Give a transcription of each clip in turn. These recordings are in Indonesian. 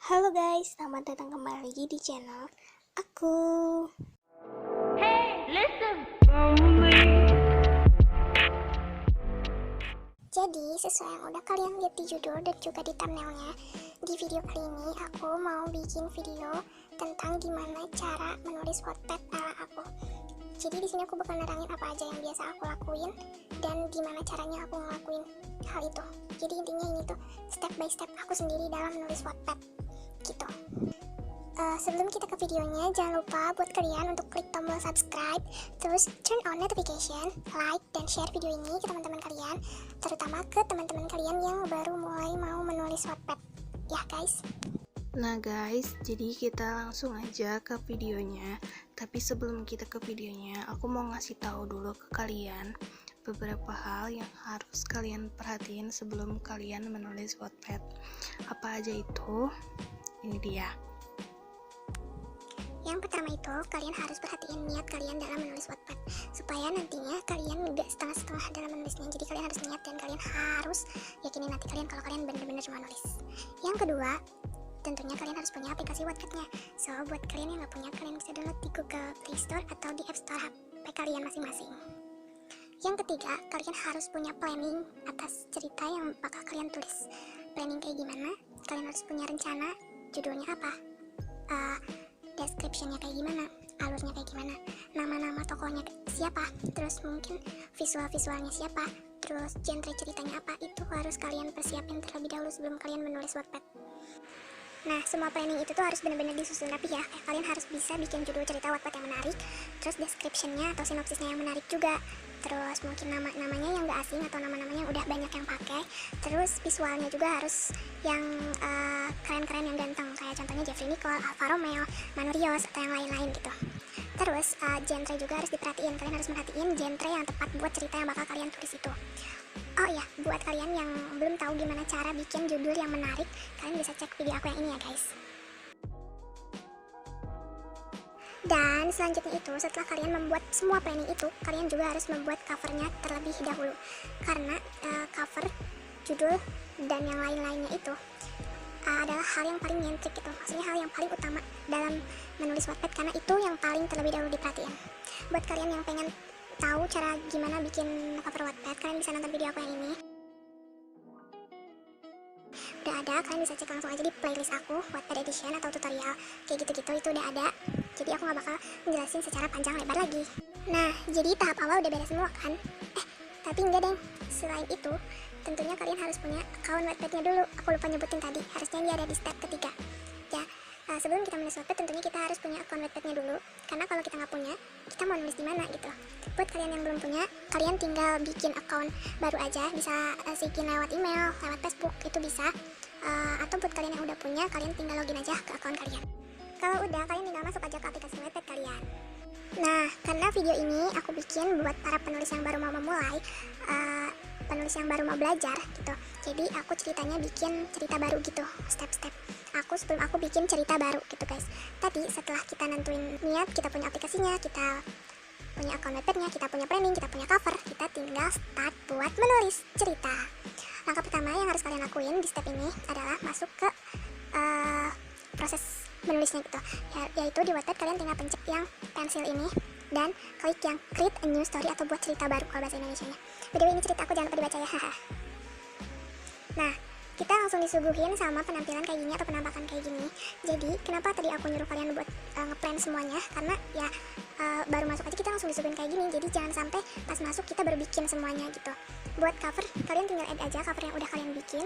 Halo guys, selamat datang kembali lagi di channel aku. Hey, listen. Jadi, sesuai yang udah kalian lihat di judul dan juga di thumbnailnya, di video kali ini aku mau bikin video tentang gimana cara menulis Wattpad ala aku. Jadi di sini aku bakal nerangin apa aja yang biasa aku lakuin dan gimana caranya aku ngelakuin hal itu. Jadi intinya ini tuh step by step aku sendiri dalam menulis Wattpad gitu. Sebelum kita ke videonya, jangan lupa buat kalian untuk klik tombol subscribe, terus turn on notification, like, dan share video ini ke teman-teman kalian, terutama ke teman-teman kalian yang baru mulai mau menulis Wattpad, ya guys. Nah guys, jadi kita langsung aja ke videonya. Tapi sebelum kita ke videonya, aku mau ngasih tahu dulu ke kalian beberapa hal yang harus kalian perhatiin sebelum kalian menulis Wattpad. Apa aja itu? Ini dia. Yang pertama itu, kalian harus perhatiin niat kalian dalam menulis Wattpad, supaya nantinya kalian nggak setengah-setengah dalam menulisnya. Jadi kalian harus niat dan kalian harus yakinin hati kalian kalau kalian benar-benar cuma nulis. Yang kedua, tentunya kalian harus punya aplikasi Wattpad-nya. So, buat kalian yang nggak punya, kalian bisa download di Google Play Store atau di App Store HP kalian masing-masing. Yang ketiga, kalian harus punya planning atas cerita yang bakal kalian tulis. Planning kayak gimana? Kalian harus punya rencana, judulnya apa, description-nya kayak gimana, alurnya kayak gimana, nama-nama tokohnya siapa, terus mungkin visual-visualnya siapa, terus genre ceritanya apa, itu harus kalian persiapin terlebih dahulu sebelum kalian menulis Wattpad. Nah, semua planning itu tuh harus benar-benar disusun rapi ya. Kalian harus bisa bikin judul cerita Wattpad yang menarik, terus description-nya atau sinopsisnya yang menarik juga, terus mungkin nama-namanya yang gak asing atau nama-namanya yang udah banyak yang pakai, terus visualnya juga harus yang keren-keren yang ganteng, kayak contohnya Jeffrey Nicole, Alfa Romeo, Manu Rios, atau yang lain-lain gitu. Terus genre juga harus diperhatiin. Kalian harus merhatiin genre yang tepat buat cerita yang bakal kalian tulis itu. Oh iya, buat kalian yang belum tahu gimana cara bikin judul yang menarik, kalian bisa cek video aku yang ini ya guys. Dan selanjutnya itu, setelah kalian membuat semua planning itu, kalian juga harus membuat covernya terlebih dahulu. Karena cover, judul, dan yang lain-lainnya itu adalah hal yang paling nyentrik gitu. Maksudnya hal yang paling utama dalam menulis Wattpad, karena itu yang paling terlebih dahulu diperhatiin. Buat kalian yang pengen tahu cara gimana bikin cover Wattpad, kalian bisa nonton video aku yang ini. Udah ada, kalian bisa cek langsung aja di playlist aku, Wattpad Edition atau tutorial kayak gitu-gitu, itu udah ada. Jadi aku gak bakal ngejelasin secara panjang lebar lagi. Nah, jadi tahap awal udah beres semua kan? Tapi enggak deng, selain itu tentunya kalian harus punya account Wattpad-nya dulu. Aku lupa nyebutin tadi, harusnya dia ada di step ketiga ya. Sebelum kita menulis Wattpad, tentunya kita harus punya account Wattpad-nya dulu, karena kalau kita nggak punya, kita mau nulis di mana gitu. Buat kalian yang belum punya, kalian tinggal bikin account baru aja, bisa bikin lewat email, lewat Facebook, itu bisa. Atau buat kalian yang udah punya, kalian tinggal login aja ke account kalian. Kalau udah, kalian tinggal masuk aja ke aplikasi Wattpad kalian. Nah, karena video ini aku bikin buat para penulis yang baru mau memulai, penulis yang baru mau belajar gitu. Jadi aku ceritanya bikin cerita baru gitu, step-step sebelum aku bikin cerita baru gitu guys. Tadi setelah kita nentuin niat, kita punya aplikasinya, kita punya account Wattpad-nya, kita punya planning, kita punya cover, kita tinggal start buat menulis cerita. Langkah pertama yang harus kalian lakuin di step ini adalah masuk ke proses menulisnya gitu, yaitu di Wattpad kalian tinggal pencet yang pensil ini dan klik yang create a new story atau buat cerita baru kalau bahasa Indonesianya. Video ini cerita aku, jangan lupa dibaca ya, haha. Nah, kita langsung disuguhin sama penampilan kayak gini atau penampakan kayak gini. Jadi kenapa tadi aku nyuruh kalian buat ngeplan semuanya, karena ya baru masuk aja kita langsung disuguhin kayak gini. Jadi jangan sampai pas masuk kita baru bikin semuanya gitu. Buat cover, kalian tinggal add aja cover yang udah kalian bikin.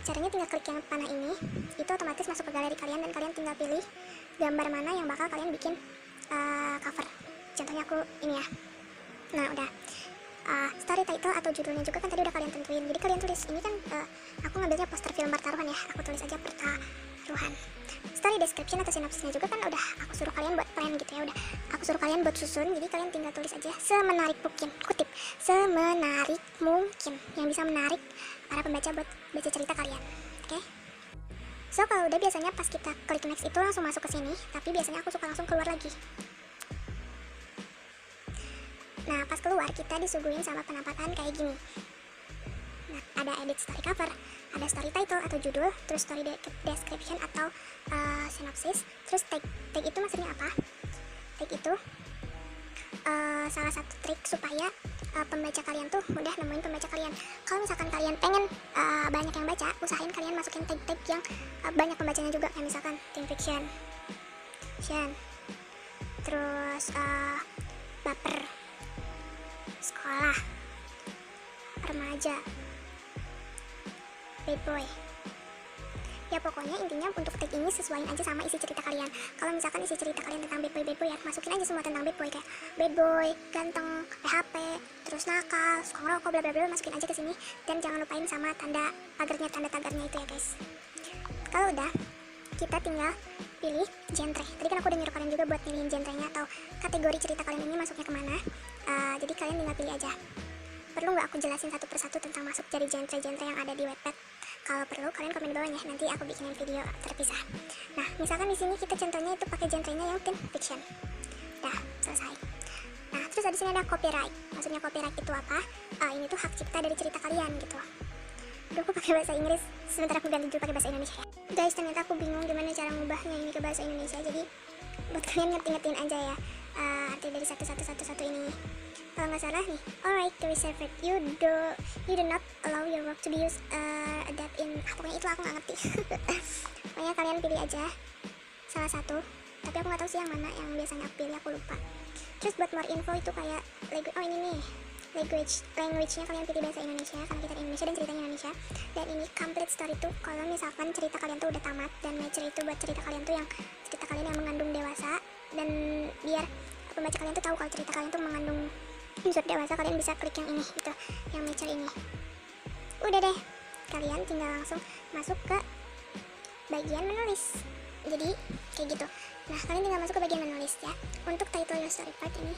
Caranya tinggal klik yang panah ini, itu otomatis masuk ke galeri kalian dan kalian tinggal pilih gambar mana yang bakal kalian bikin cover. Contohnya aku ini ya. Nah udah, story title atau judulnya juga kan tadi udah kalian tentuin. Jadi kalian tulis, ini kan aku ngambilnya poster film Pertaruhan ya, aku tulis aja Pertaruhan. Story description atau sinopsisnya juga kan udah aku suruh kalian buat plan gitu ya, udah aku suruh kalian buat susun. Jadi kalian tinggal tulis aja semenarik mungkin, kutip, semenarik mungkin, yang bisa menarik para pembaca buat baca cerita kalian. Oke? So kalau udah, biasanya pas kita klik next itu langsung masuk ke sini, tapi biasanya aku suka langsung keluar lagi. Nah, pas keluar kita disuguhin sama penampakan kayak gini. Nah, ada edit story cover, ada story title atau judul, terus story description atau synopsis, terus tag itu maksudnya apa? Tag itu salah satu trik supaya pembaca kalian tuh mudah nemuin pembaca kalian. Kalau misalkan kalian pengen banyak yang baca, usahain kalian masukin tag-tag yang banyak pembacanya juga, kayak misalkan teen fiction, terus baper, sekolah, remaja, bad boy. Ya pokoknya intinya untuk tag ini sesuaiin aja sama isi cerita kalian. Kalau misalkan isi cerita kalian tentang bad boy ya, masukin aja semua tentang bad boy, kayak bad boy, ganteng, PHP, terus nakal, suka ngerokok, bla bla bla, masukin aja ke sini. Dan jangan lupain sama tanda tagarnya itu ya guys. Kalau udah, kita tinggal pilih genre. Tadi kan aku udah nyuruh kalian juga buat pilihin genrenya atau kategori cerita kalian ini masuknya kemana. Jadi kalian tinggal pilih aja. Perlu nggak aku jelasin satu persatu tentang masuk dari genre-genre yang ada di Wattpad? Kalau perlu kalian komen di bawahnya, nanti aku bikinin video terpisah. Nah, misalkan di sini kita contohnya itu pakai genrenya yang teen fiction. Dah, selesai. Nah, terus di sini ada copyright. Maksudnya copyright itu apa? Ini tuh hak cipta dari cerita kalian gitu. Udah, aku pakai bahasa Inggris, sebentar aku ganti dulu pakai bahasa Indonesia ya. Guys, ternyata aku bingung gimana cara ngubahnya ini ke bahasa Indonesia. Jadi buat kalian ngerti-ngertiin aja ya arti dari satu ini. Kalau nggak salah nih, alright, to reserve it. You do not allow your work to be used adapt in. Pokoknya itu aku nggak ngerti. Pokoknya kalian pilih aja salah satu. Tapi aku nggak tahu sih yang mana yang biasanya aku pilih, aku lupa. Terus buat more info itu kayak ini nih, language-nya kalian pilih bahasa Indonesia karena kita di Indonesia dan ceritanya Indonesia. Dan ini complete story tuh kalau misalkan cerita kalian tuh udah tamat, dan mature itu buat cerita kalian tuh yang cerita kalian yang mengandung dewasa, dan biar pembaca kalian tuh tahu kalau cerita kalian tuh mengandung unsur dewasa, kalian bisa klik yang ini gitu, yang mature ini. Udah deh, kalian tinggal langsung masuk ke bagian menulis. Jadi kayak gitu. Nah, kalian tinggal masuk ke bagian menulis ya. Untuk title your story part ini,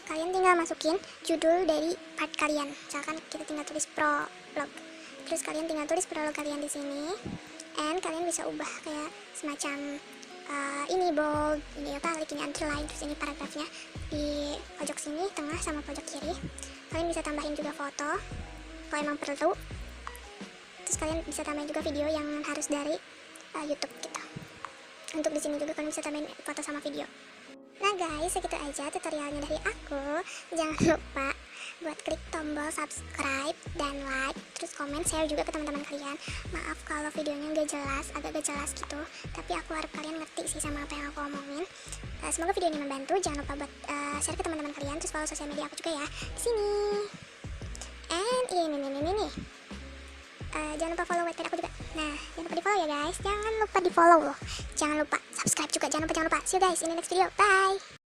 kalian tinggal masukin judul dari part kalian. Misalkan kita tinggal tulis prolog, terus kalian tinggal tulis prolog kalian di sini, and kalian bisa ubah kayak semacam ini bold, ini italic, ini underline, terus ini paragrafnya di pojok sini, tengah sama pojok kiri. Kalian bisa tambahin juga foto kalau emang perlu. Terus kalian bisa tambahin juga video yang harus dari YouTube gitu. Untuk di sini juga kalian bisa tambahin foto sama video. Nah guys, segitu aja tutorialnya dari aku. Jangan lupa buat klik tombol subscribe dan like, terus komen, share juga ke teman-teman kalian. Maaf kalau videonya agak gak jelas gitu, tapi aku harap kalian ngerti sih sama apa yang aku omongin. Semoga video ini membantu. Jangan lupa buat share ke teman-teman kalian, terus follow sosial media aku juga ya di sini. And ini. Jangan lupa follow Wattpad aku juga. Nah, jangan lupa di follow ya guys. Jangan lupa di follow loh. Jangan lupa subscribe juga. Jangan lupa. See you guys in the next video. Bye.